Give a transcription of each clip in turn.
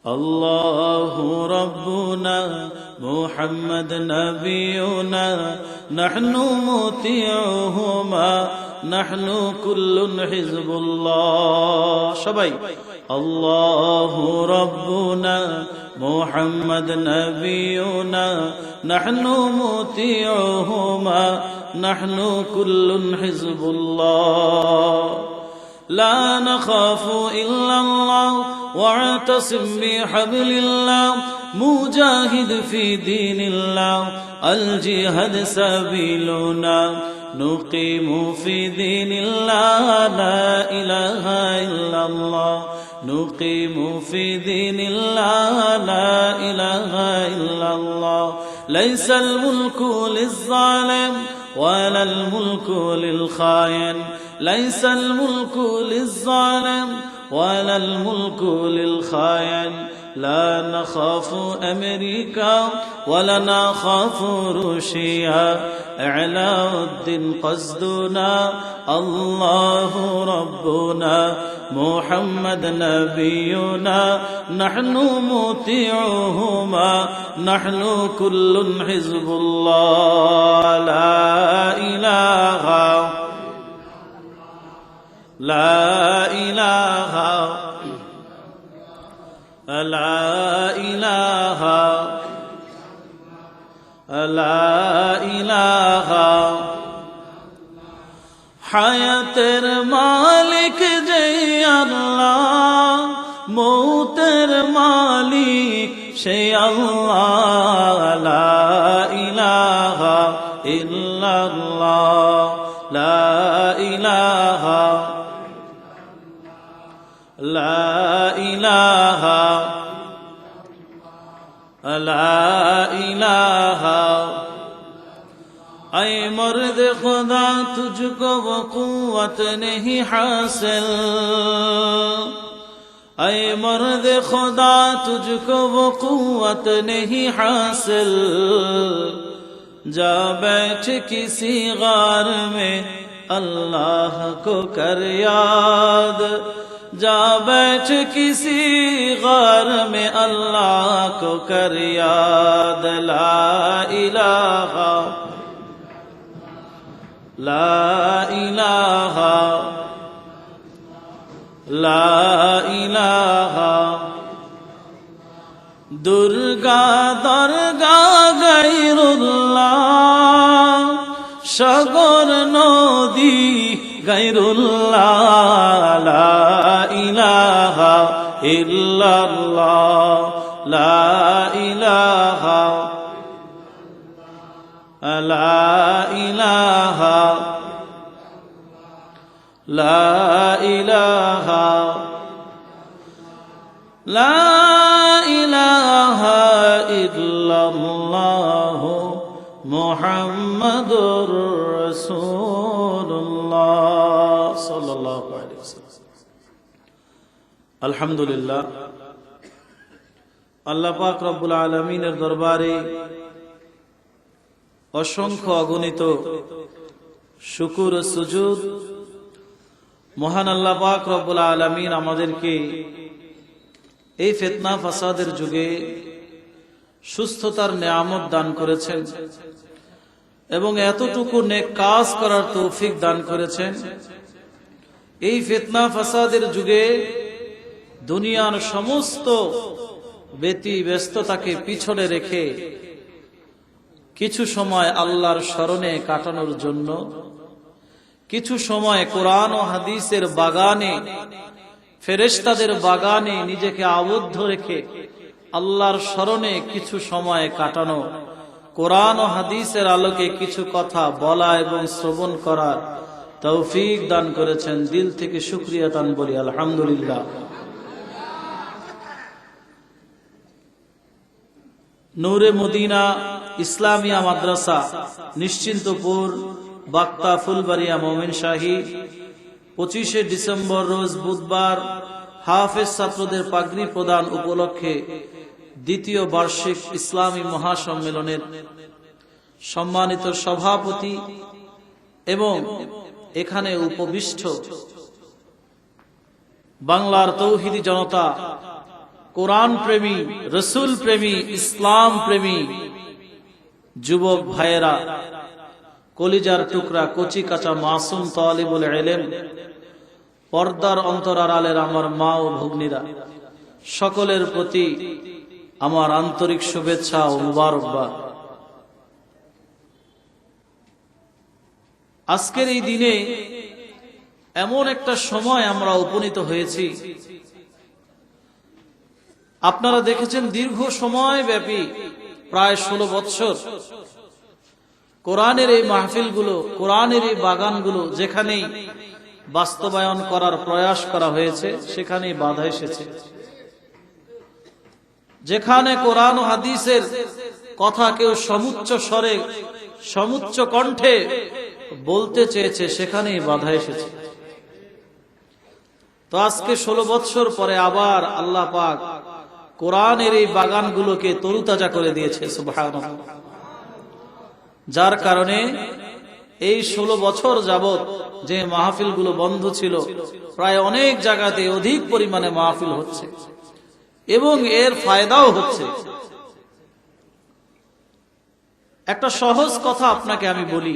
الله ربنا محمد نبينا نحن مطيعهما نحن كل حزب الله شبي الله ربنا محمد نبينا نحن مطيعهما نحن كل حزب الله لا نخاف إلا الله واعتصم بحبل الله مجاهد في دين الله الجهاد سبيلنا نقيم في دين الله لا إله إلا الله نقيم في دين الله لا إله إلا الله ليس الملك للظالم ولا الملك للخائن ليس الملك للظالم ولا الملك للخائن لا نخاف أمريكا ولا نخاف روسيا إعلاء الدين قصدنا الله ربنا محمد نبينا نحن مطيعهما نحن كل حزب الله لا إله لا إله لا إله لا إله হায়াতের মালিক যে আল্লাহ মৌতের মালিক সে আল্লাহ লা ইলাহা ইল্লাল্লাহ লা ইলাহা লা ইলাহা লা ইলাহা ऐ मर्द खुदा तुझको वो कुव्वत नहीं हासिल ऐ मर्द खुदा तुझको वो कुव्वत नहीं हासिल जा बैठ किसी गार में अल्लाह को कर याद जा बैठ किसी गार में अल्लाह को कर याद ला इलाहा لا إله لا إله দুর্গা দরগা গায়রুল্লাহ সাগর নদী গায়রুল্লাহ লা ইলাহা ইল্লাল্লাহ লা ইলাহা لا إله لا إله لا إله إلا الله محمد رسول الله صلى الله عليه وسلم الحمد لله আল্লাহ পাক রব্বুল আলামিনের দরবারে অসংখ্য অগণিত শুকর ও সুজুদ মহান আল্লাহ পাক রব্বুল আলামিন আমাদেরকে এই ফিতনা ফাসাদের যুগে সুস্থতার নিয়ামত দান করেছেন এবং এতটুকু নেক কাজ করার তৌফিক দান করেছেন। এই ফিতনা ফাসাদের যুগে দুনিয়ার সমস্ত ব্যস্ততাকে পিছনে রেখে কিছু সময় আল্লাহর স্মরণে কাটানোর জন্য, কিছু সময় কোরআন ও হাদিসের বাগানে, ফেরেশতাদের বাগানে নিজেকে আবদ্ধ রেখে আল্লাহর স্মরণে কিছু সময় কাটানো, কোরআন ও হাদিসের আলোকে কিছু কথা বলা এবং শ্রবণ করার তৌফিক দান করেছেন। দিল থেকে শুকরিয়া দান বলি আলহামদুলিল্লাহ। নূরে মদিনা ইসলামিয়া মাদ্রাসা, নিশ্চিন্তপুর, বাক্তা, ফুলবাড়িয়া, মোমিনশাহী, 25শে ডিসেম্বর রোজ বুধবার হাফেজ ছাত্রদের পাগড়ি প্রদান উপলক্ষে দ্বিতীয় বার্ষিক ইসলামী মহাসম্মেলনের সম্মানিত সভাপতি এবং এখানে উপবিষ্ট বাংলার তৌহিদি জনতা, কোরআন প্রেমী, রসুল প্রেমী, ইসলাম প্রেমী যুবক ভাইয়েরা, কলিজার টুকরা, কচি কাঁচা মাসুম তালিবুল ইলম, পর্দার অন্তরালের আমার মা ও ভগ্নীরা, সকলের প্রতি আমার আন্তরিক শুভেচ্ছা ও মুবারকবাদ। আজকের এই দিনে এমন একটা সময় আমরা উপনীত হয়েছি, আপনারা দেখেছেন দীর্ঘ সময় ব্যাপী প্রায় 16 বৎসর কোরআনের এই মাহফিলগুলো, কোরআনের এই বাগানগুলো যেখানেই বাস্তবায়ন করার প্রয়াস করা হয়েছে সেখানেই বাধা এসেছে। যেখানে কোরআন ও হাদিসের কথা কেউ সমুচ্চ স্বরে, সমুচ্চ কণ্ঠে বলতে চেয়েছে সেখানেই বাধা এসেছে। তো আজকে 16 বৎসর পরে আবার আল্লাহ পাক কোরআনের এই বাগানগুলোকে তরুতাজা করে দিয়েছে, সুবহানাল্লাহ। যার কারণে এই 16 বছর যাবত যে মাহফিলগুলো বন্ধ ছিল, প্রায় অনেক জায়গাতে অধিক পরিমাণে মাহফিল হচ্ছে এবং এর ফায়দাও হচ্ছে। একটা সহজ কথা আপনাকে আমি বলি,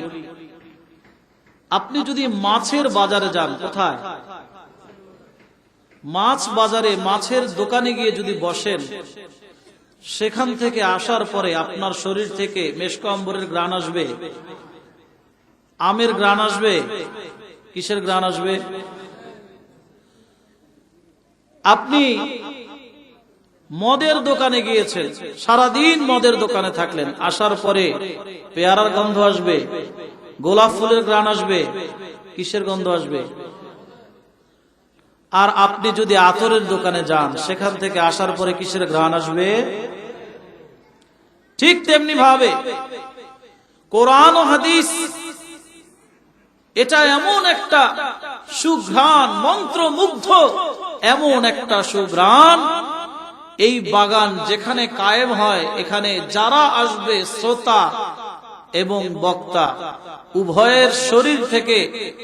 আপনি যদি মাছের বাজারে যান, কোথায়? মাছ বাজারে, মাছের দোকানে গিয়ে যদি বসেন, সেখান থেকে আসার পরে আপনার শরীর থেকে মেশক আম্বরের ঘ্রাণ আসবে, আমের ঘ্রাণ আসবে, কিসের ঘ্রাণ আসবে? আপনি মদের দোকানে গিয়েছেন, সারাদিন মদের দোকানে থাকলেন, আসার পরে পেয়ারার গন্ধ আসবে, গোলাপ ফুলের ঘ্রাণ আসবে, কিসের গন্ধ আসবে? আর আপনি যদি আতরের দোকানে যান, সেখান থেকে আসার পরে কিসের ঘ্রাণ আসবে? ঠিক তেমনি ভাবে কোরআন ও হাদিস এটা এমন একটা সুঘ্রাণ, মন্ত্রমুগ্ধ এমন একটা সুঘ্রাণ, এই বাগান যেখানে কায়েম হয়, এখানে যারা আসবে শ্রোতা এবং বক্তা, উভয়ের শরীর থেকে,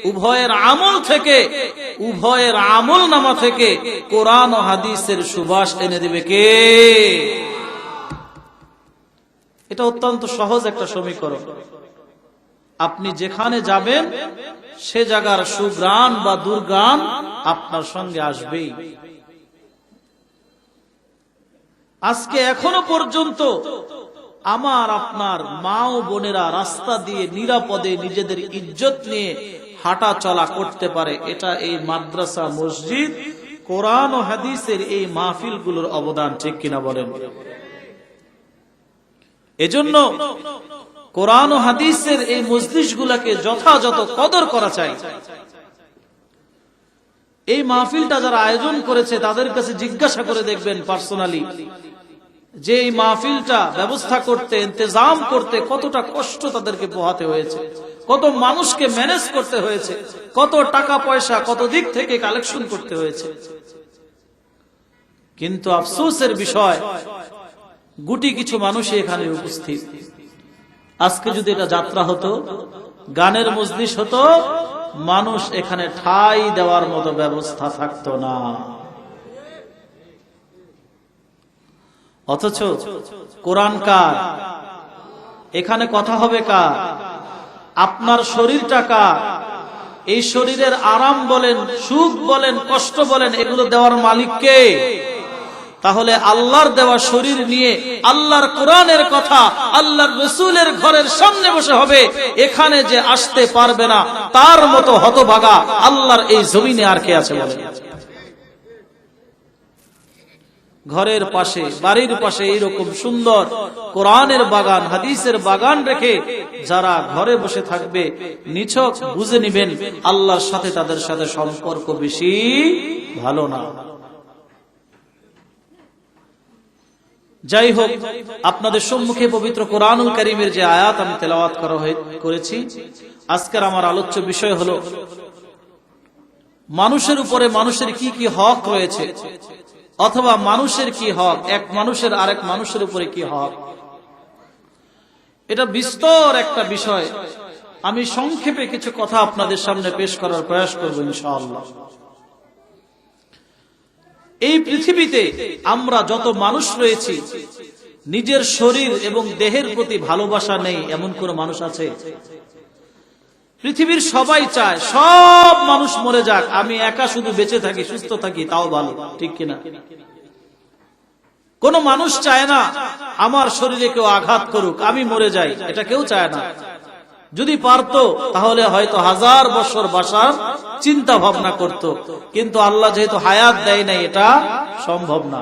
উভয়ের আমল থেকে, উভয়ের আমল নামা থেকে কোরআন ও হাদিসের সুবাস এনে দিবে কে? এটা অত্যন্ত সহজ একটা সমীকরণ। আপনি যেখানে যাবেন সে জায়গার সুঘ্রাণ বা দুর্ঘ্রাণ আপনার সঙ্গে আসবেই। আজকে এখনো পর্যন্ত আমার আপনার মা ও বোনেরা রাস্তা দিয়ে নিরাপদে নিজেদের ইজ্জত নিয়ে হাঁটা চলা করতে পারে, এটা এই মাদ্রাসা, মসজিদ, কোরআন ও হাদিসের এই মাহফিলগুলোর অবদান, ঠিক কিনা বলেন? এজন্য কোরআন ও হাদিসের এই মজলিসগুলোকে যথাযথ কদর করা চাই। এই মাহফিলটা যারা আয়োজন করেছে তাদের কাছে জিজ্ঞাসা করে দেখবেন পার্সোনালি, যে এই মাহফিলটা ব্যবস্থা করতে, ইন্তজাম করতে কতটা কষ্ট তাদেরকে পোহাতে হয়েছে, কত মানুষকে ম্যানেজ করতে হয়েছে, কত টাকা পয়সা কত দিক থেকে কালেকশন করতে হয়েছে। কিন্তু আফসোসের বিষয়, গুটি কিছু মানুষই এখানে উপস্থিত। আজকে যদি এটা যাত্রা হতো, গানের মজলিস হতো, মানুষ এখানে ঠাই দেওয়ার মতো ব্যবস্থা থাকতো না। অথচ কোরআন কার? এখানে কথা হবে কার? আপনার শরীরটা কার? এই শরীরের আরাম বলেন, সুখ বলেন, কষ্ট বলেন, এগুলো দেওয়ার মালিক কে? তাহলে আল্লাহর দেওয়া শরীর নিয়ে আল্লাহর কোরআনের কথা আল্লাহর রাসূলের ঘরের সামনে বসে হবে, এখানে যে আসতে পারবে না তার মতো হতভাগা আল্লাহর এই জমিনে আর কে আছে বলেন? ঘরের পাশে, বাড়ির পাশে এইরকম সুন্দর কোরআনের বাগান, হাদিসের বাগান রেখে যারা ঘরে বসে থাকবে, নিছক বুঝে নিবেন আল্লাহর সাথে তাদের সাথে সম্পর্ক বেশি ভালো না। যাই হোক, আপনাদের সম্মুখে পবিত্র কোরআনুল কারীমের যে আয়াত আমি তেলাওয়াত করেছি, আজকের আমার আলোচ্য বিষয় হলো মানুষের উপরে মানুষের কি কি হক রয়েছে, অথবা মানুষের কি হক, এক মানুষের আরেক মানুষের উপরে কি হক। এটা বিস্তর একটা বিষয়। আমি সংক্ষেপে কিছু কথা আপনাদের সামনে পেশ করার প্রয়াস করব ইনশাআল্লাহ। এই পৃথিবীতে আমরা যত মানুষ রয়েছি, নিজের শরীর এবং দেহের প্রতি ভালোবাসা নেই এমন কোন মানুষ আছে? পৃথিবীর সবাই চায় সব মানুষ মরে যাক, আমি একা শুধু বেঁচে থাকি, সুস্থ থাকি, তাও ভালো, ঠিক কিনা? কোন মানুষ চায় না আমার শরীরে কেউ আঘাত করুক, আমি মরে যাই, এটা কেউ চায় না। যদি পারত তাহলে হয়তো 1000 বছর বাঁচার চিন্তা ভাবনা করত, কিন্তু আল্লাহ যেহেতু হায়াত দেয় নাই, এটা সম্ভব না।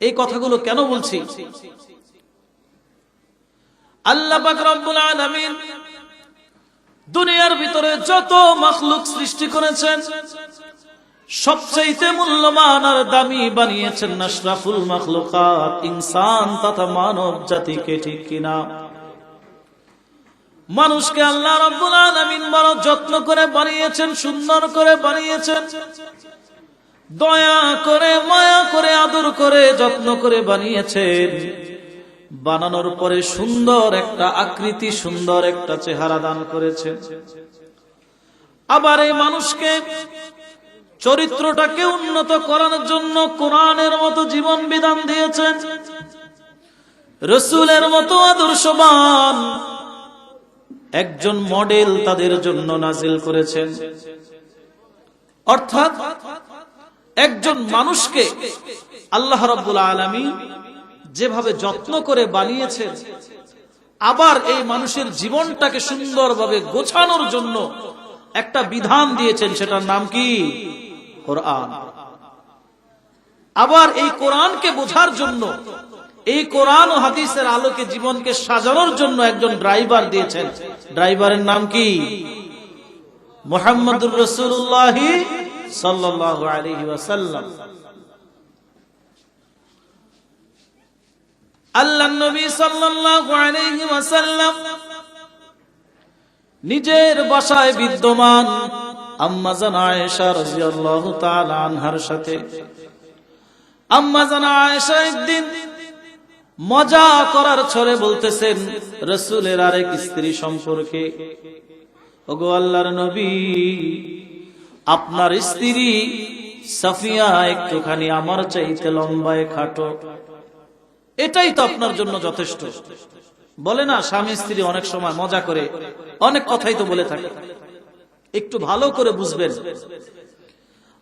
এই কথাগুলো কেন বলছি? আল্লাহ পাক রব্বুল আলামিন দুনিয়ার ভিতরে যত মাখলুক সৃষ্টি করেছেন, সবচেয়ে মূল্যবান আর দামি বানিয়েছেন আশরাফুল মাখলুকাত, ইনসান তথা মানব জাতিকে, ঠিক কিনা? মানুষকে আল্লাহ রাব্বুল আলামিন বড় যত্ন করে বানিয়েছেন, সুন্দর করে বানিয়েছেন, দয়া করে, মায়া করে, আদর করে, যত্ন করে বানিয়েছেন। বানানোর পরে সুন্দর একটা আকৃতি, সুন্দর একটা চেহারা দান করেছেন। আবার এই মানুষকে চরিত্রটাকে উন্নত করার জন্য কোরআনের মতো জীবন বিধান দিয়েছেন, রাসূলের মতো আদর্শবান একজন মডেল তাদের জন্য নাজিল করেছেন। অর্থাৎ একজন মানুষকে আল্লাহ রাব্বুল আলামিন যেভাবে যত্ন করে বানিয়েছেন, আবার এই মানুষের জীবনটাকে সুন্দরভাবে গোছানোর জন্য একটা বিধান দিয়েছেন, সেটার নাম কি? কোরআন। আবার এই কোরআনকে বোঝার জন্য, এই কোরআন ও হাদিসের আলোকে জীবনকে সাজানোর জন্য একজন ড্রাইভার দিয়েছেন। ড্রাইভারের নাম কি? মুহাম্মদুর রাসূলুল্লাহ সাল্লাল্লাহু আলাইহি ওয়াসাল্লাম। আল্লাহর নবী সাল্লাল্লাহু আলাইহি ওয়াসাল্লাম নিজের বাসায় বিদ্যমান আম্মা জান আয়েশা রাদিয়াল্লাহু তাআলা আনহার সাথে, আম্মা জান আয়েশা একদিন মজা করার ছলে বলতেছেন রাসূলের আরেক স্ত্রী সম্পর্কে, ওগো আল্লাহর নবী, আপনার স্ত্রী সাফিয়া একটুখানি আমার চাইতে লম্বায় খাটো, এটাই তো আপনার জন্য যথেষ্ট। বলে না, স্বামী স্ত্রী অনেক সময় মজা করে অনেক কথাই তো বলে থাকে। একটু ভালো করে বুঝবেন,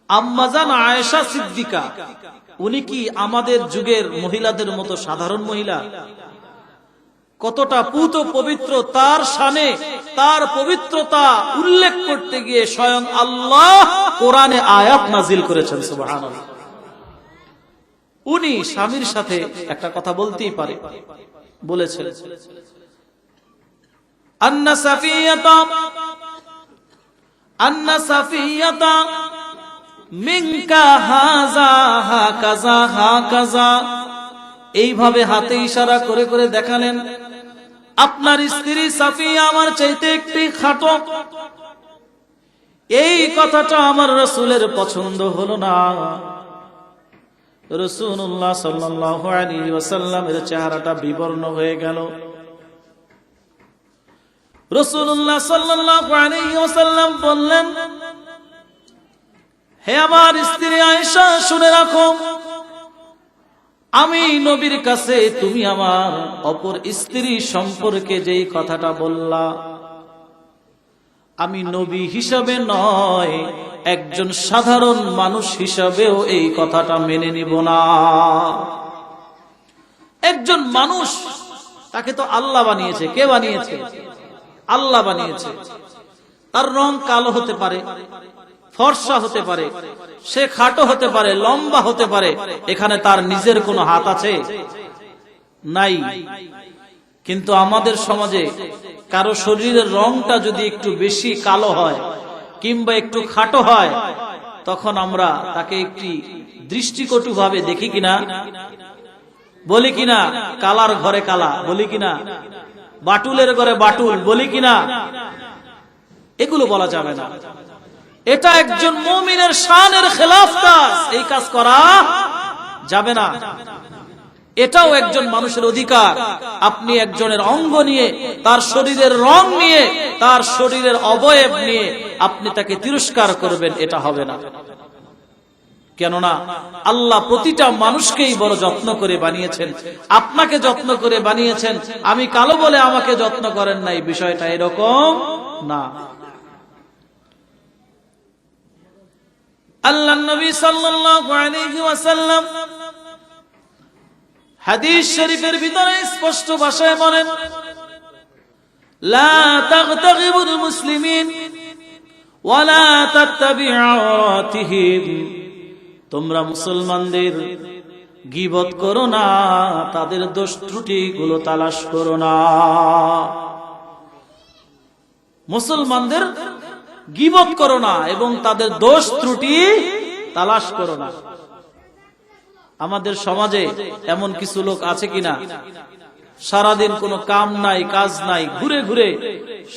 আম্মা জান আয়েশা সিদ্দিকা উনি কি আমাদের যুগের মহিলাদের মতো সাধারণ মহিলা? কতটা পুত পবিত্র, তার শানে, তার পবিত্রতা উল্লেখ করতে গিয়ে স্বয়ং আল্লাহ কোরআনে আয়াত নাজিল করেছেন, সুবহানাল্লাহ। উনি স্বামীর সাথে একটা কথা বলতেই পারে, বলেছেন, আন্না সাফিয়াতা মিনকা হাযা হাকাযা হাকাযা, এইভাবে হাতে ইশারা করে করে দেখালেন, আপনার স্ত্রী সাফিয়া আমার চাইতে একটু খাটো। এই কথাটা আমার রাসূলের পছন্দ হলো না। রাসূলুল্লাহ সাল্লাল্লাহু আলাইহি ওয়াসাল্লামের চেহারাটা বিবর্ণ হয়ে গেল। রাসূলুল্লাহ সাল্লাল্লাহু আলাইহি ওয়াসাল্লাম বললেন, হে আমার স্ত্রী আয়েশা, শুনে রাখো, আমি নবীর কাছে তুমি আমার অপর স্ত্রী সম্পর্কে যেই কথাটা বললা, আমি নবী হিসাবে নয়, একজন সাধারণ মানুষ হিসাবেও এই কথাটা মেনে নিব না। একজন মানুষ, তাকে তো আল্লাহ বানিয়েছে। কে বানিয়েছে? আল্লাহ বানিয়েছে। তার রং কালো হতে পারে, ফর্সা হতে পারে, সে খাটো হতে পারে, লম্বা হতে পারে, এখানে তার নিজের কোনো হাত আছে? নাই। কিন্তু আমাদের সমাজে কারো শরীরের রংটা যদি একটু বেশি কালো হয় কিংবা একটু খাটো হয়, তখন আমরা তাকে একটি দৃষ্টিকটু ভাবে দেখি কিনা? বলি কিনা? কালার ঘরে কালা বলি কিনা? বাটুলের ঘরে বাটুল বলি কিনা? এগুলো বলা যাবে না। এটা একজন মুমিনের শানের খেলাফ কাজ, এই কাজ করা যাবে না। এটাও একজন মানুষের অধিকার। আপনি একজনের অঙ্গ নিয়ে, তার শরীরের রং নিয়ে, তার শরীরের অবয়ব নিয়ে আপনি তাকে তিরস্কার করবেন, এটা হবে না। কেননা আল্লাহ প্রতিটা মানুষকেই বড় যত্ন করে বানিয়েছেন। আপনাকে যত্ন করে বানিয়েছেন, আমি কালো বলে আমাকে যত্ন করেন নাই, বিষয়টা এরকম না। আল্লাহর নবী সাল্লাল্লাহু আলাইহি ওয়াসাল্লাম হাদিস শরীফের ভিতরে স্পষ্ট ভাষায় বলেন, লা তাগতাগিবুল মুসলিমিন ওয়া লা তাত্তাবি'উ আওরাতিহিম, তোমরা মুসলমানদের গীবত করো না, তাদের দোষ ত্রুটি গুলো তালাশ করো না। মুসলমানদের গীবত করো না এবং তাদের দোষ ত্রুটি তালাশ করো না। আমাদের সমাজে এমন কিছু লোক আছে কিনা, সারাদিন কোনো কাম নাই কাজ নাই, ঘুরে ঘুরে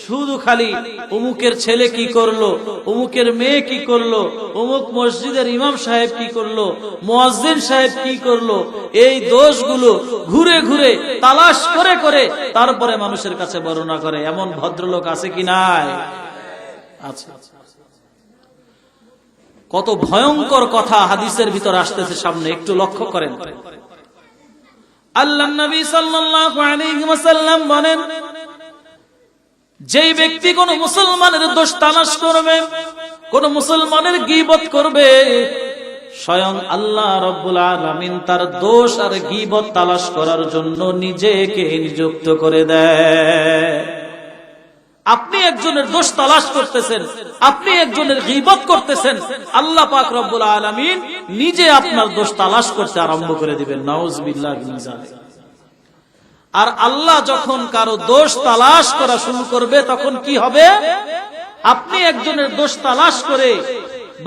শুধু খালি অমুকের ছেলে কি করলো, অমুকের মেয়ে কি করলো, অমুক মসজিদের ইমাম সাহেব কি করলো, মুয়াজ্জিন সাহেব কি করলো, এই দোষগুলো ঘুরে ঘুরে তালাশ করে করে তারপরে মানুষের কাছে বর্ণনা করে। এমন ভদ্রলোক আছে কি নাই? আছে। কত ভয়ঙ্কর কথা হাদিসের ভিতর আসতেছে সামনে, একটু লক্ষ্য করেন। আল্লাহর নবী সাল্লাল্লাহু আলাইহি ওয়াসাল্লাম বলেন, যেই ব্যক্তি কোন মুসলমানের দোষ তালাশ করবে, কোন মুসলমানের গীবত করবে, স্বয়ং আল্লাহ রাব্বুল আলামিন তার দোষ আর গীবত তালাশ করার জন্য নিজেকে নিযুক্ত করে দেয়। আপনি একজনের দোষ তালাশ করতেছেন, আপনি একজনের গীবত করতেছেন, আল্লাহ পাক রব্বুল আলামিন নিজে আপনার দোষ তালাশ করতে আরম্ভ করে দিবেন। নাউযুবিল্লাহি মিন যালিক। আর আল্লাহ যখন কারো দোষ তালাশ করা শুরু করবে তখন কি হবে? আপনি একজনের দোষ তালাশ করে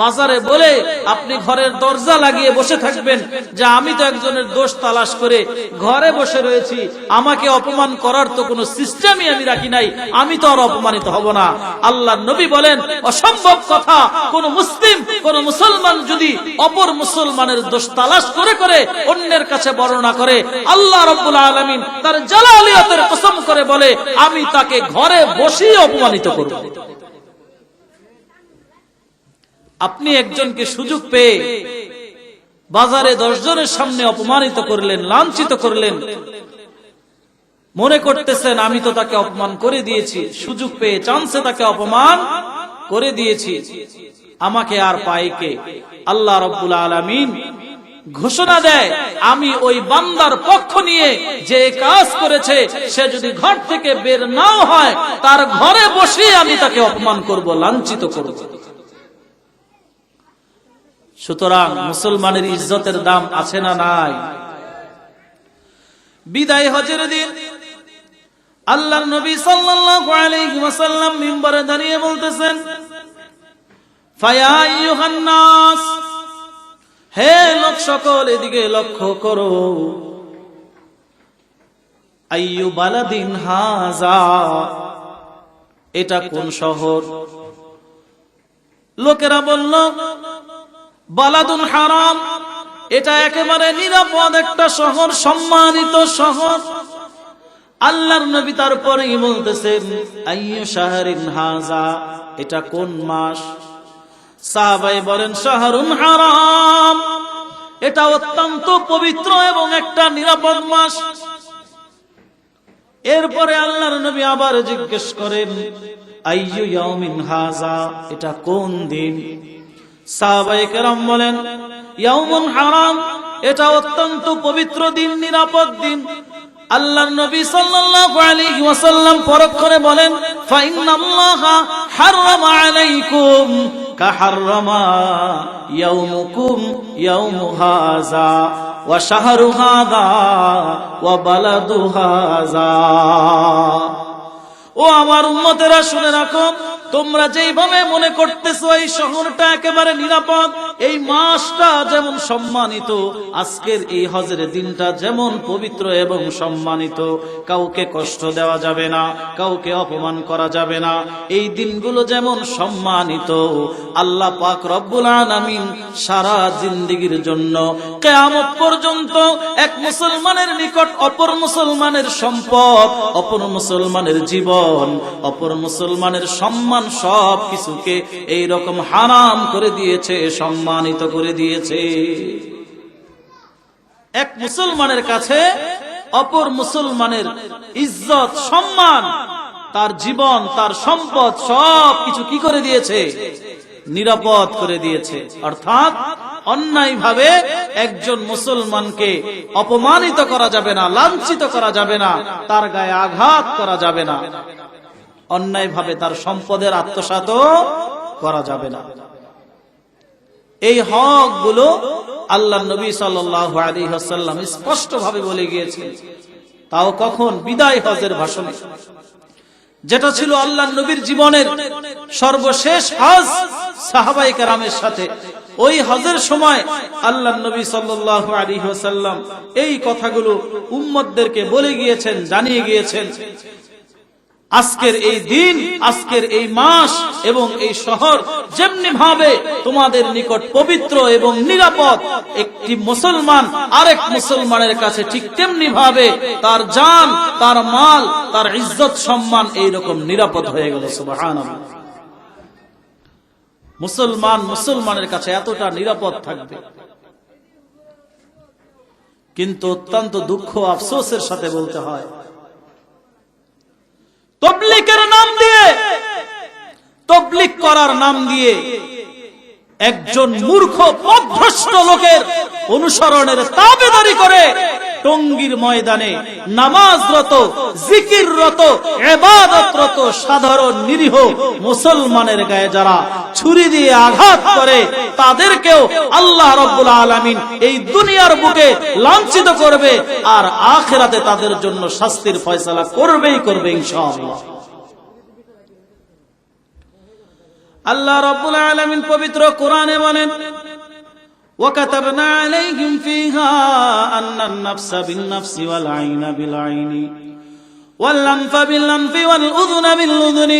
বাজারে বলে আপনি ঘরের দরজা লাগিয়ে বসে থাকবেন যে আমি তো একজনের দোষ তালাশ করে ঘরে বসে রয়েছি, আমাকে অপমান করার তো কোনো সিস্টেমই আমি রাখি নাই, আমি তো আর অপমানিত হব না। আল্লাহর নবী বলেন, অসম্ভব কথা। কোন মুসলিম, কোন মুসলমান যদি অপর মুসলমানের দোষ তালাশ করে করে অন্যের কাছে বর্ণনা করে, আল্লাহ রাব্বুল আলামিন তার জালালিয়াতের কসম করে বলে, আমি তাকে ঘরে বসেই অপমানিত করব। আপনি একজনকে সুযোগ পেয়ে বাজারে 10 জনের সামনে অপমানিত করলেন, লাঞ্ছিত করলেন, মনে করতেছেন আমি তো তাকে অপমান করে দিয়েছি, সুযোগ পেয়ে চান্সে তাকে অপমান করে দিয়েছি, আমাকে আর পায় কে? আল্লাহ রাব্বুল আলামিন ঘোষণা দেয়, আমি ওই বান্দার পক্ষ নিয়ে যে কাজ করেছে সে যদি ঘর থেকে বের নাও হয়, তার ঘরে বসে আমি তাকে অপমান করব, লাঞ্ছিত করব। সুতরাং মুসলমানের ইজ্জতের দাম আছে না নাই? বিদায় হজের দিন আল্লাহর নবী সাল্লাল্লাহু আলাইহি ওয়াসাল্লাম মিম্বরে দাঁড়িয়ে বলতেছেন, ফায়া আইয়ুহান নাস, হে লোক সকল এদিকে লক্ষ্য করো, আইয়ু বালাদিন হাযা, এটা কোন শহর? লোকেরা বলল, বালাদুন হারাম, এটা একেবারে নিরাপদ একটা শহর, সম্মানিত শহর। আল্লাহর নবী তারপরেই বলতেছেন, আইয়ু শাহরিন হাযা, এটা কোন মাস? সাহাবায়ে বলেন, শাহরুন হারাম, এটা অত্যন্ত পবিত্র এবং একটা নিরাপদ মাস। এরপরে আল্লাহর নবী আবার জিজ্ঞেস করেন, আইয়ু ইয়াউমিন হাযা, এটা কোন দিন? সাহাবায়ে কেরাম বলেন, ইয়াউমুন হারাম, এটা অত্যন্ত পবিত্র দিন, নিরাপদ দিন। আল্লাহর নবী সাল্লাল্লাহু আলাইহি ওয়াসাল্লাম পরক্ষণে বলেন, ফা ইন্নাল্লাহা হারামা আলাইকুম কা হারামা ইয়াউমুকুম ইয়াউমু হাযা ওয়া শাহরু হাযা ওয়া বালাদু হাযা। ও আমার উম্মতেরা, শুনে রাখো, তোমরা যেইভাবে মনে করতেছো এই শহরটা একেবারে নিরাপদ, এই মাসটা যেমন সম্মানিত, আজকের এই হজের দিনটা যেমন পবিত্র এবং সম্মানিত, কাউকে কষ্ট দেওয়া যাবে না, কাউকে অপমান করা যাবে না, এই দিনগুলো যেমন সম্মানিত, আল্লাহ পাক রব্বুল আলামিন সারা জিন্দেগীর জন্য কিয়ামত পর্যন্ত এক মুসলমানের নিকট অপর মুসলমানের সম্পদ, অপর মুসলমানের জীবন জীবন, অপর মুসলমানের সম্মান সব কিছুকে এই রকম হারাম করে দিয়েছে, সম্মানিত করে দিয়েছে। এক মুসলমানের কাছে অপর মুসলমানের ইজ্জত, সম্মান, তার জীবন, তার সম্পদ সব কিছু কি করে দিয়েছে? নিরাপদ করে দিয়েছে। অর্থাৎ অন্যায়ভাবে একজন মুসলমানকে অপমানিত করা যাবে না, লাঞ্ছিত করা যাবে না, তার গায়ে আঘাত করা যাবে না, অন্যায়ভাবে তার সম্পদের আত্মসাৎও করা যাবে না। এই হক গুলো আল্লাহ নবী সাল্লাল্লাহু আলাইহি ওয়াসাল্লাম স্পষ্ট ভাবে বলে গিয়েছেন। তাও কখন? বিদায় হজের ভাষণে, যেটা ছিল আল্লাহ নবীর জীবনের সর্বশেষ হজ সাহাবায়ে কেরামের সাথে। ওই হজের সময় আল্লাহ নবী সাল্লাল্লাহু আলাইহি ওয়াসাল্লাম এই কথাগুলো উম্মতদেরকে বলে গিয়েছেন, জানিয়ে গিয়েছেন। আজকের এই দিন, আজকের এই মাস এবং এই শহর যেমনি ভাবে তোমাদের নিকট পবিত্র এবং নিরাপদ, একটি মুসলমান আরেক মুসলমানের কাছে ঠিক তেমনি ভাবে তার জান, তার মাল, তার ইজ্জত, সম্মান এইরকম নিরাপদ হয়ে গেল। সুবহানাল্লাহ। মুসলমান মুসলমানের কাছে এতটা নিরাপদ থাকবে। কিন্তু অত্যন্ত দুঃখ আফসোসের সাথে বলতে হয়, তবলিগের নাম দিয়ে, তবলিগ করার নাম দিয়ে একজন মূর্খ পথভ্রষ্ট লোকের অনুসরণের তাবেদারি করে টঙ্গীর ময়দানে নামাজরত, জিকিররত, ইবাদতরত সাধারণ নিরীহ মুসলমানের গায়ে যারা ছুরি দিয়ে আঘাত করে, তাদেরকেও আল্লাহ রাব্বুল আলামিন এই দুনিয়ার বুকে লাঞ্ছিত করবে, আর আখিরাতে তাদের জন্য শাস্তির ফয়সালা করবেই করবে ইনশাআল্লাহ। আল্লাহ রাব্বুল আলামিন পবিত্র কোরআনে বলেন, وَكَتَبْنَا عَلَيْهِمْ فِيهَا أَنَّ النَّفْسَ بِالنَّفْسِ وَالْعَيْنَ بِالْعَيْنِ وَالْأَنْفَ بِالْأَنْفِ وَالْأُذُنَ بِالْأُذُنِ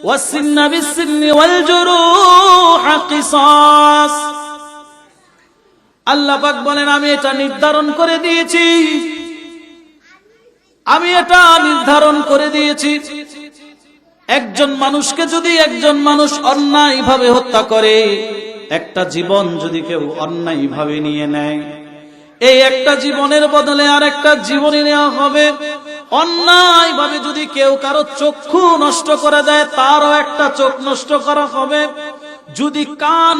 وَالسِّنَّ بِالسِّنِّ وَالْجُرُوحَ قِصَاص। আল্লাহ পাক বলেন, আমি এটা নির্ধারণ করে দিয়েছি, আমি এটা নির্ধারণ করে দিয়েছি। একজন মানুষকে যদি একজন মানুষ অন্যায়ভাবে হত্যা করে, একটা জীবন যদি কেউ অন্যায়ভাবে নিয়ে নেয়, এই একটা জীবনের বদলে আর একটা জীবনই নেওয়া হবে। অন্যায়ভাবে যদি কেউ কারো চক্ষু নষ্ট করে দেয়, তারও একটা চোখ নষ্ট করা হবে। যদি কান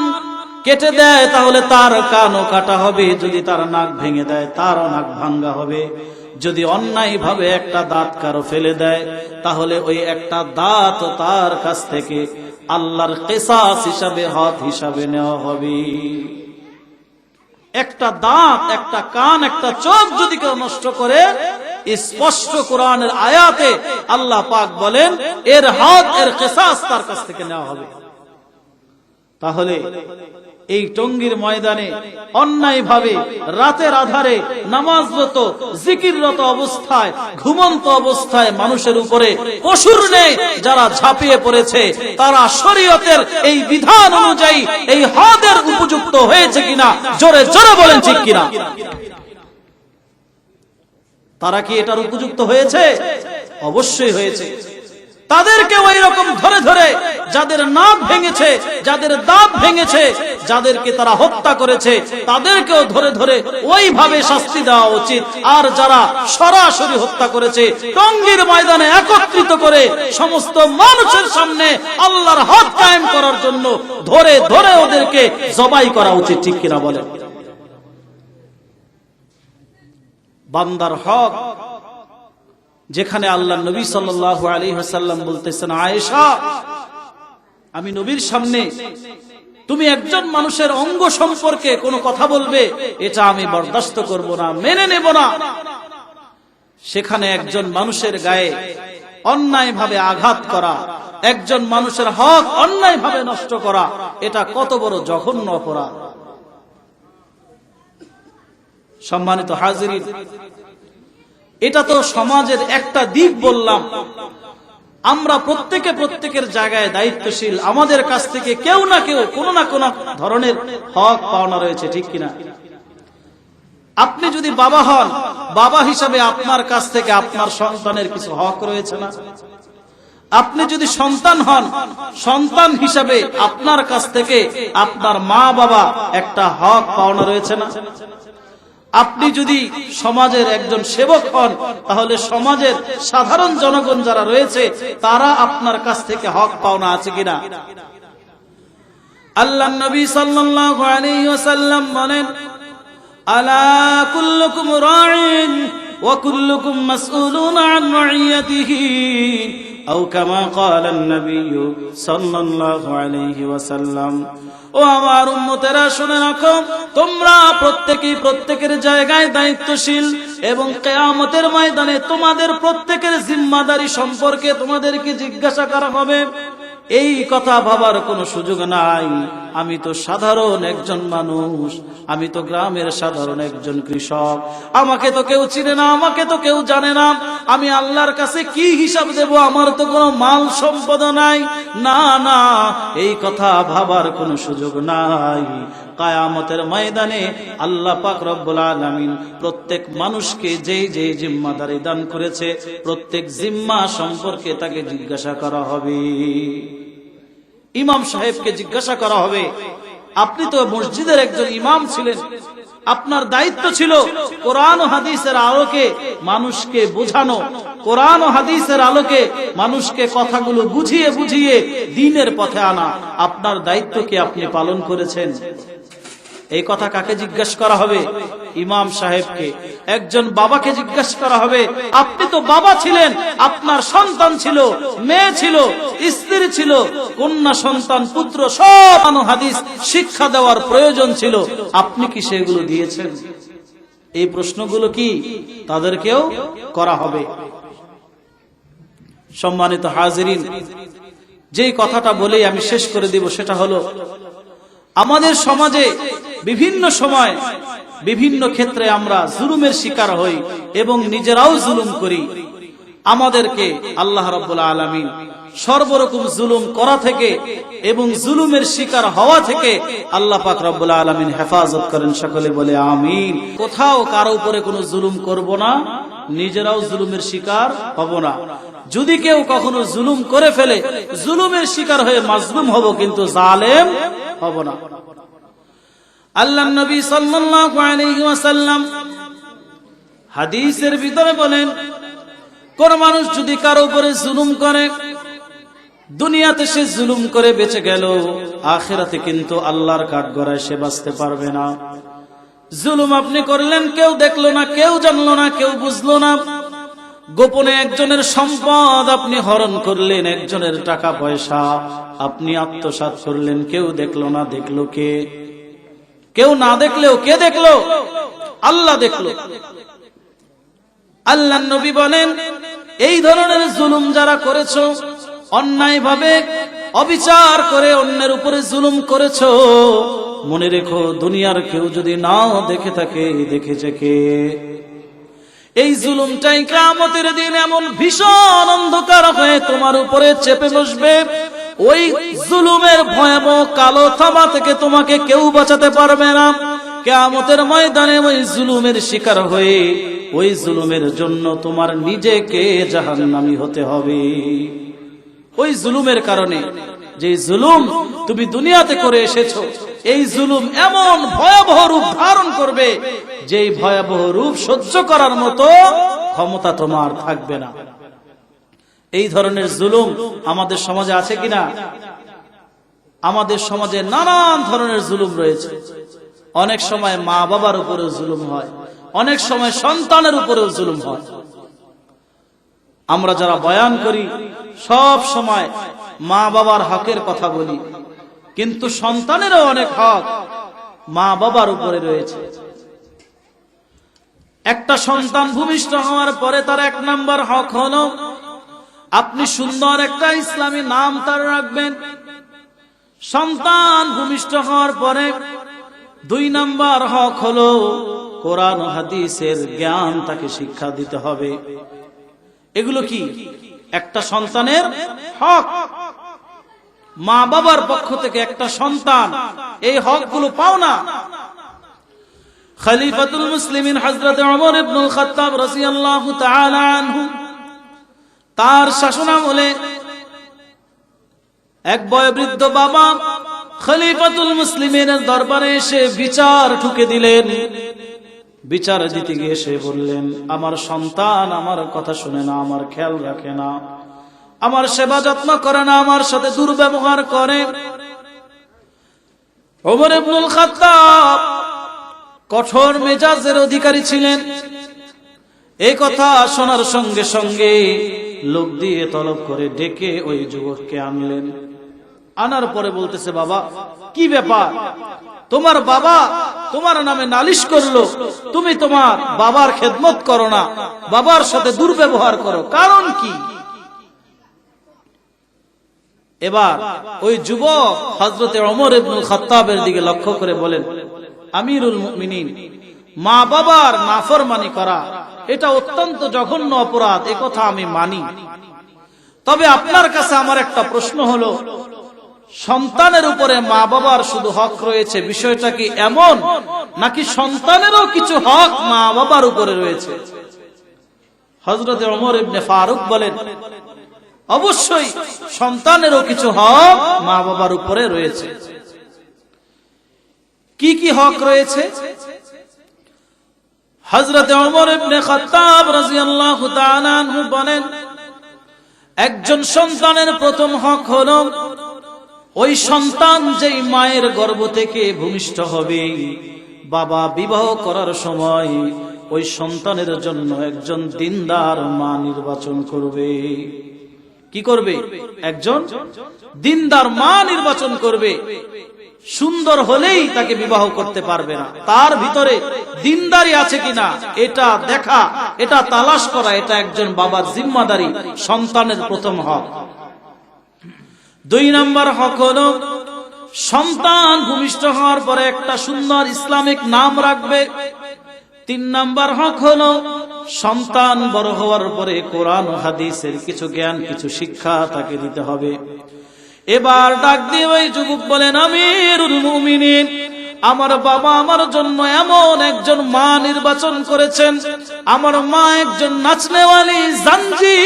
কেটে দেয়, তাহলে তার কানও কাটা হবে। যদি তার নাক ভেঙে দেয়, তারও নাক ভাঙ্গা হবে। যদি অন্যায়ভাবে একটা দাঁত কারো ফেলে দেয়, তাহলে ওই একটা দাঁত তার কাছ থেকে আল্লাহর কিসাস হিসাবে, হক হিসাবে নেওয়া হবে। একটা দাঁত, একটা কান, একটা চোখ যদি কেউ নষ্ট করে, স্পষ্ট কোরআনের আয়াতে আল্লাহ পাক বলেন এর হক, এর কিসাস তার কাছ থেকে নেওয়া হবে। তাহলে এই টঙ্গীর ময়দানে অন্যায়ভাবে রাতের আধারে নামাজরত, জিকিররত অবস্থায়, ঘুমন্ত অবস্থায় মানুষের উপরে পশুর ন্যায় যারা ঝাঁপিয়ে পড়েছে, তারা শরীয়তের এই বিধান অনুযায়ী এই হদের উপযুক্ত হয়েছে কিনা জোরে জোরে বলেন ঠিক কিনা? তারা কি এটার উপযুক্ত হয়েছে? অবশ্যই হয়েছে। তাদেরকে ওই রকম ধরে ধরে, যাদের নাক ভেঙেছে, যাদের দাঁত ভেঙেছে, যাদেরকে তারা হত্যা করেছে, তাদেরকেও ধরে ধরে ওইভাবে শাস্তি দেওয়া উচিত। আর যারা সরাসরি হত্যা করেছে, টঙ্গীর ময়দানে একত্রিত করে সমস্ত মানুষের সামনে আল্লাহর হক কায়েম করার জন্য ধরে ধরে ওদেরকে জবাই করা উচিত, ঠিক কিনা বলেন? বান্দার হক, যেখানে আল্লাহ নবী সাল্লাল্লাহু আলাইহি ওয়াসাল্লাম বলতেছেন, আয়েশা, আমি নবীর সামনে তুমি একজন মানুষের অঙ্গ সম্পর্কে কোনো কথা বলবে, এটা আমি বরদাস্ত করব না, মেনে নেব না। সেখানে একজন মানুষের গায়ে অন্যায়ভাবে আঘাত করা, একজন মানুষের হক অন্যায়ভাবে নষ্ট করা, এটা কত বড় জঘন্য অপরাধ। সম্মানিত হাজিরিন, এটা তো সমাজের একটা দিক বললাম। আমরা প্রত্যেকে প্রত্যেকের জায়গায় দায়িত্বশীল। আমাদের কাছ থেকে কেউ না কেউ কোনো না কোনো ধরনের হক পাওনা রয়েছে, ঠিক কিনা? আপনি যদি বাবা হন, বাবা হিসাবে আপনার কাছ থেকে আপনার সন্তানের কিছু হক রয়েছে না? আপনি যদি সন্তান হন, সন্তান হিসাবে আপনার কাছ থেকে আপনার মা বাবা একটা হক পাওনা রয়েছে না? আপনি যদি সমাজের একজন সেবক হন, তাহলে সমাজের সাধারণ জনগণ যারা রয়েছে তারা আপনার কাছ থেকে হক পাওনা আছে কিনা? আল্লাহর নবী সাল্লাল্লাহু আলাইহি ওয়াসাল্লাম বলেন, আলা কুল্লুকুম রাঈন ওয়া কুল্লুকুম মাসউলুন আন রাইয়াতিহি আও কামা ক্বালা an-নবী সাল্লাল্লাহু আলাইহি ওয়াসাল্লাম। ও আমার উম্মতেরা, শুনে রাখো, তোমরা প্রত্যেকেই প্রত্যেকের জায়গায় দায়িত্বশীল এবং কিয়ামতের ময়দানে তোমাদের প্রত্যেকের জিম্মাদারি সম্পর্কে তোমাদেরকে জিজ্ঞাসা করা হবে। এই কথা ভাবার কোনো সুযোগ নাই। আমি তো সাধারণ একজন মানুষ, আমি তো গ্রামের সাধারণ একজন কৃষক, আমাকে তো কেউ চিনে না, আমাকে তো কেউ জানে না, আমি আল্লাহর কাছে কি হিসাব দেব? আমার তো কোনো মাল সম্পদ নাই। না না, এই কথা ভাবার কোনো সুযোগ নাই। কিয়ামতের ময়দানে আল্লাহ পাক রব্বুল আলামিন প্রত্যেক মানুষকে যেই যেই জিম্মাদারি দান করেছে, প্রত্যেক জিম্মা সম্পর্কে তাকে জিজ্ঞাসা করা হবে। ইমাম সাহেবকে জিজ্ঞাসা করা হবে, আপনি তো মসজিদের একজন ইমাম ছিলেন, আপনার দায়িত্ব ছিল কোরআন ও হাদিসের আলোকে মানুষকে বোঝানো, কোরআন ও হাদিসের আলোকে মানুষকে কথাগুলো বুঝিয়ে বুঝিয়ে দ্বীনের পথে আনা। আপনার দায়িত্ব কি আপনি পালন করেছেন? এই কথা কাকে জিজ্ঞাসা করা হবে? ইমাম সাহেবকে। একজন বাবাকে জিজ্ঞাসা করা হবে, আপনি তো বাবা ছিলেন, আপনার সন্তান ছিল, মেয়ে ছিল, স্ত্রী ছিল, কন্যা সন্তান, পুত্র, সব হাদিস শিক্ষা দেওয়ার প্রয়োজন ছিল, আপনি কি সেগুলো দিয়েছেন? এই প্রশ্নগুলো কি তাদেরকেও করা হবে। সম্মানিত হাজিরিন, যেই কথাটা বলেই আমি শেষ করে দিব সেটা হলো, আমাদের সমাজে বিভিন্ন সময় বিভিন্ন ক্ষেত্রে আমরা জুলুমের শিকার হই এবং নিজেরাও জুলুম করি। আমাদেরকে আল্লাহ রাব্বুল আলামিন সর্বরকম জুলুম করা থেকে এবং জুলুমের শিকার হওয়া থেকে আল্লাহ পাক রব্বুল আলামিন হেফাজত করেন। সকলে বলে আমিন। কোথাও কারো উপরে কোনো জুলুম করব না, নিজেরাও জুলুমের শিকার হব না। যদি কেউ কখনো জুলুম করে ফেলে, জুলুমের শিকার হয়ে মাজলুম হব, কিন্তু জালেম হব না। আল্লাহর নবী সাল্লাল্লাহু আলাইহি ওয়াসাল্লাম হাদিসের ভিতরে বলেন, কোন মানুষ যদি কারো উপরে জুলুম করে, দুনিয়াতে সে জুলুম করে বেঁচে গেল, আখিরাতে কিন্তু আল্লাহর কাঠগড়ায় সে বাঁচতে পারবে না। জুলুম আপনি করলেন, কেউ দেখলো না, কেউ জানলো না, কেউ বুঝলো না। গোপনে একজনের সম্পদ আপনি হরণ করলেন, একজনের টাকা পয়সা আপনি আত্মসাৎ করলেন, কেউ দেখলো না, দেখলো কে? কেউ না দেখলেও কে দেখলো? আল্লাহ দেখলো। আল্লাহর নবী বলেন, এই ধরনের জুলুম যারা করেছো, অন্যায়ভাবে অবিচার করে অন্যের উপরে জুলুম করেছো, মনে রেখো দুনিয়ার কেউ যদি নাও দেখে থাকে, দেখেছে কে? এই জুলুমটাই কিয়ামতের দিন এমন ভীষণ অন্ধকার হয়ে তোমার উপরে চেপে বসবে, ওই জুলুমের ভয়াবহ কালো থাবা থেকে তোমাকে কেউ বাঁচাতে পারবে না। কিয়ামতের ময়দানে ওই জুলুমের শিকার হয়ে ওই জুলুমের জন্য তোমার নিজেকে জাহান্নামী হতে হবে। ওই জুলুমের কারণে, যে জুলুম তুমি দুনিয়াতে করে এসেছো, এই জুলুম এমন ভয়াবহ রূপ ধারণ করবে, যেই ভয়াবহ রূপ সহ্য করার মতো ক্ষমতা তোমার থাকবে না। এই ধরনের জুলুম আমাদের সমাজে আছে কিনা? আমাদের সমাজে নানান ধরনের জুলুম রয়েছে। অনেক সময় মা বাবার উপরেও জুলুম হয়, অনেক সময় সন্তানের উপরেও জুলুম হয়। আমরা যারা বয়ান করি সব সময় মা বাবার হকের কথা বলি, কিন্তু সন্তানেরও অনেক হক মা বাবার উপরে রয়েছে। একটা সন্তান ভূমিষ্ঠ হওয়ার পরে তার 1 নম্বর হক হলো, আপনি সুন্দর একটা ইসলামী নাম তার রাখবেন। সন্তান ভূমিষ্ঠ হওয়ার পরে 2 নম্বর হক হলো, কোরআন ও হাদিসের জ্ঞান তাকে শিক্ষা দিতে হবে। এগুলো কি একটা সন্তানের হক? মা বাবার পক্ষ থেকে একটা সন্তান এই হকগুলো পাও না। খলিফাতুল মুসলিমিন হযরত ওমর ইবনুল খাত্তাব রাদিয়াল্লাহু তাআলা আনহু, তার শাসনামলে এক বয়োবৃদ্ধ বাবা খলিফাতুল মুসলিমের দরবারে এসে বিচার ঠুকে দিলেন। বিচার দিতে গিয়ে এসে বললেন, আমার সন্তান আমার কথা শুনে না, আমার খেয়াল রাখে না, আমার সেবা যত্ন করে না, আমার সাথে দুর্ব্যবহার করে। ওমর ইবনুল খাত্তাব কঠোর মেজাজের অধিকারী ছিলেন। এই কথা শোনার সঙ্গে সঙ্গে লোক দিয়ে তলব করে ডেকে ওই যুবককে আনলেন। আনার পরে বলতেছে, বাবা কি ব্যাপার, তোমার বাবা তোমার নামে নালিশ করলো, তুমি তোমার বাবার খেদমত করো না, বাবার সাথে দুর্ব্যবহার করো, কারণ কি? এবার ওই যুবক হযরতে ওমর ইবনুল খাত্তাবের দিকে লক্ষ্য করে বলেন, আমিরুল মুমিনিন, মা বাবার নাফরমানি করা এটা অত্যন্ত জঘন্য অপরাধ, এ কথা আমি মানি। তবে আপনার কাছে আমার একটা প্রশ্ন হলো, সন্তানের উপরে মা বাবার শুধু হক রয়েছে, বিষয়টা কি এমন, নাকি সন্তানেরও কিছু হক মা বাবার উপরে রয়েছে? হযরতে ওমর ইবনে ফারুক বলেন, অবশ্যই সন্তানেরও কিছু হক মা বাবার উপরে রয়েছে। কি কি হক রয়েছে? হযরতে ওমর ইবনে খাত্তাব রাদিয়াল্লাহু তাআলা আনহু বলেন, একজন সন্তানের প্রথম হক হলো, ওই সন্তান যেই মায়ের গর্ভ থেকে ভূমিষ্ঠ হবে, বাবা বিবাহ করার সময় ওই সন্তানের জন্য একজন দিনদার মা নির্বাচন করবে। কি করবে? একজন দিনদার মা নির্বাচন করবে। সুন্দর হলেই তাকে বিবাহ করতে পারবে না, তার ভিতরে দিনদারি আছে কিনা এটা দেখা, এটা তালাশ করা, এটা একজন বাবার জিম্মাদারি, সন্তানের প্রথম হক। 2 নম্বর হক হলো, সন্তান ভূমিষ্ঠ হওয়ার পরে একটা সুন্দর ইসলামিক নাম রাখবে। 3 নম্বর হক হলো, সন্তান বড় হওয়ার পরে কোরআন ও হাদিসের কিছু জ্ঞান, কিছু শিক্ষা তাকে দিতে হবে। এবার ডাক দিয়ে ওই যুবক বলেন, আমিরুল মুমিনিন, আমার বাবা আমার জন্য এমন একজন মা নির্বাচন করেছেন, আমার মা একজন নাচনেওয়ালি, জাঞ্জি,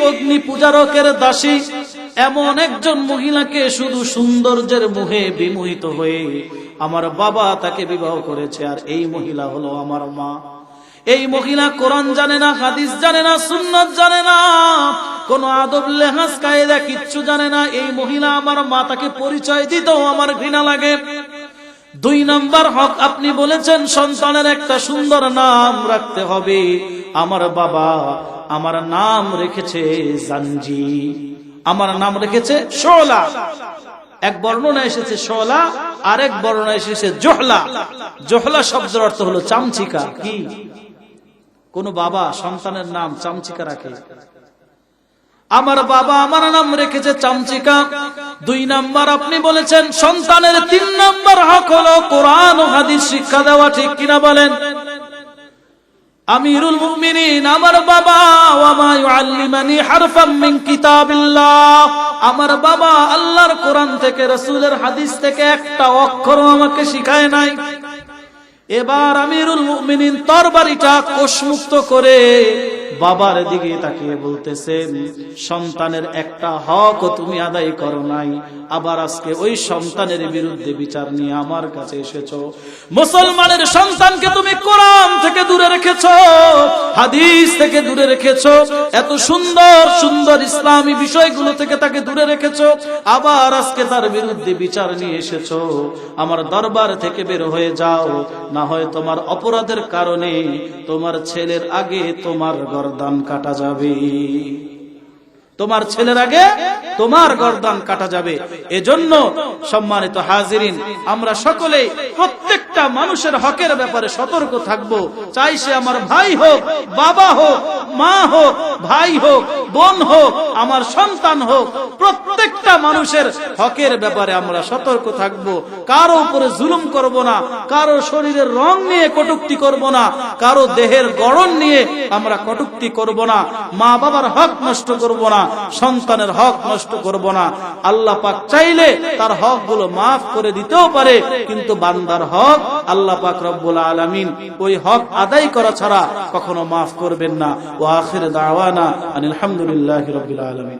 অগ্নি পূজারকের দাসী, এমন একজন মহিলাকে শুধু সৌন্দর্যের মোহে বিমোহিত হয়ে আমার বাবা তাকে বিবাহ করেছে, আর এই মহিলা হলো আমার মা। এই মহিলা কোরআন জানে না, হাদিস জানে না, সুন্নাত জানে না, কোন আদব লেহাজ কায়দা কিচ্ছু জানে না। এই মহিলা আমার মা, তাকে পরিচয় দিতেও আমার ঘৃণা লাগে। 2 নম্বর হক আপনি বলেছেন, সন্তানের একটা সুন্দর নাম রাখতে হবে। আমার বাবা আমার নাম রেখেছে জাঞ্জি, আমার নাম রেখেছে শোলা। এক বর্ণনা এসেছে শোলা, আরেক বর্ণনা এসেছে জোহলা। জোহলা শব্দের অর্থ হলো চামচিকা। কি কোন বাবা সন্তানের নাম চামচিকা রাখে? আমার বাবা আমার নাম রেখেছে চামচিকা। 2 নম্বর আপনি বলেছেন সন্তানের 3 নম্বর হক হলো কোরআন ও হাদিস শিক্ষা দেওয়া, ঠিক কিনা বলেন? আমিরুল মুমিনিন, আমার বাবা ওয়া মা ইউআল্লিমানি হারফাম মিন কিতাবিল্লাহ, আমার বাবা আল্লাহর কোরআন থেকে, রাসূলের হাদিস থেকে একটা অক্ষরও আমাকে শিখায় নাই। এবার আমিরুল মুমিনিন তরবারিটা কোষমুক্ত করে বাবার দিকে তাকিয়ে বলতেছেন, সন্তানের একটা হক তুমি আদায় করো নাই, আবার আজকে ওই সন্তানের বিরুদ্ধে বিচার নিয়ে আমার কাছে এসেছো। মুসলমানের সন্তানকে তুমি কোরআন থেকে দূরে রেখেছো, হাদিস থেকে দূরে রেখেছো, এত সুন্দর সুন্দর ইসলামী বিষয়গুলো থেকে তাকে দূরে রেখেছো, আবার আজকে তার বিরুদ্ধে বিচার নিয়ে এসেছো। আমার দরবার থেকে বের হয়ে যাও, না হয় তোমার অপরাধের কারণে তোমার ছেলের আগে তোমার গর্দান কাটা যাবে, তোমার ছেলের আগে তোমার গর্দান কাটা যাবে। এজন্য সম্মানিত হাজিরিন, আমরা সকলে প্রত্যেকটা মানুষের হকের ব্যাপারে সতর্ক থাকব। চাই সে আমার ভাই হোক, বাবা হোক, মা হোক, ভাই হোক, বোন হোক, আমার সন্তান হোক, প্রত্যেকটা মানুষের হকের ব্যাপারে আমরা সতর্ক থাকব। কারো উপরে জুলুম করব না, কারো শরীরের রং নিয়ে কটূক্তি করব না, কারো দেহের গড়ন নিয়ে আমরা কটূক্তি করব না, মা বাবার হক নষ্ট করব না, সন্তানের হক নষ্ট করব না। আল্লাহ পাক চাইলে তার হক গুলো মাফ করে দিতেও পারে, কিন্তু বান্দার হক আল্লাহ পাক রব্বুল আলামিন ওই হক আদায় করা ছাড়া কখনো মাফ করবেন না। ওয়া আখির দাওয়ানা আনিল হামদুলিল্লাহি রাব্বিল আলামিন।